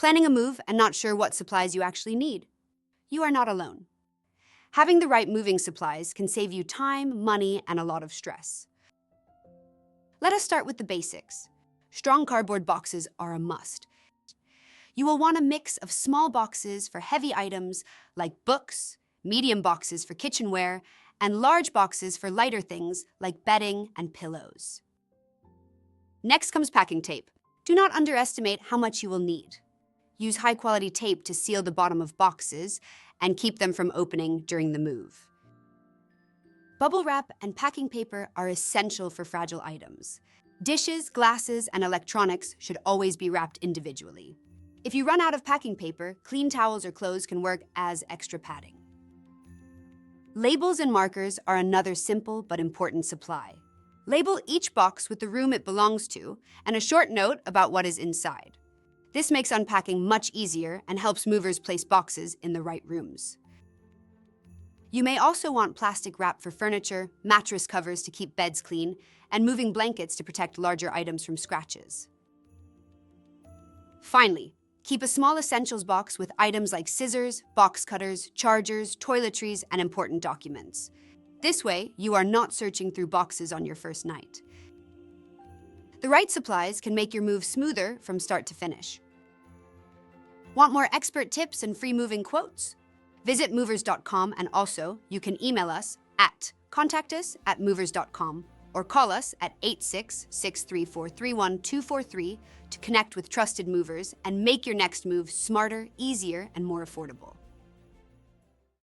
Planning a move and not sure what supplies you actually need? You are not alone. Having the right moving supplies can save you time, money, and a lot of stress. Let us start with the basics. Strong cardboard boxes are a must. You will want a mix of small boxes for heavy items like books, medium boxes for kitchenware, and large boxes for lighter things like bedding and pillows. Next comes packing tape. Do not underestimate how much you will need. Use high-quality tape to seal the bottom of boxes and keep them from opening during the move. Bubble wrap and packing paper are essential for fragile items. Dishes, glasses, and electronics should always be wrapped individually. If you run out of packing paper, clean towels or clothes can work as extra padding. Labels and markers are another simple but important supply. Label each box with the room it belongs to and a short note about what is inside. This makes unpacking much easier and helps movers place boxes in the right rooms. You may also want plastic wrap for furniture, mattress covers to keep beds clean, and moving blankets to protect larger items from scratches. Finally, keep a small essentials box with items like scissors, box cutters, chargers, toiletries, and important documents. This way, you are not searching through boxes on your first night. The right supplies can make your move smoother from start to finish. Want more expert tips and free moving quotes? Visit movers.com, and also you can email us at contactus@movers.com or call us at 86-634-31243 to connect with trusted movers and make your next move smarter, easier, and more affordable.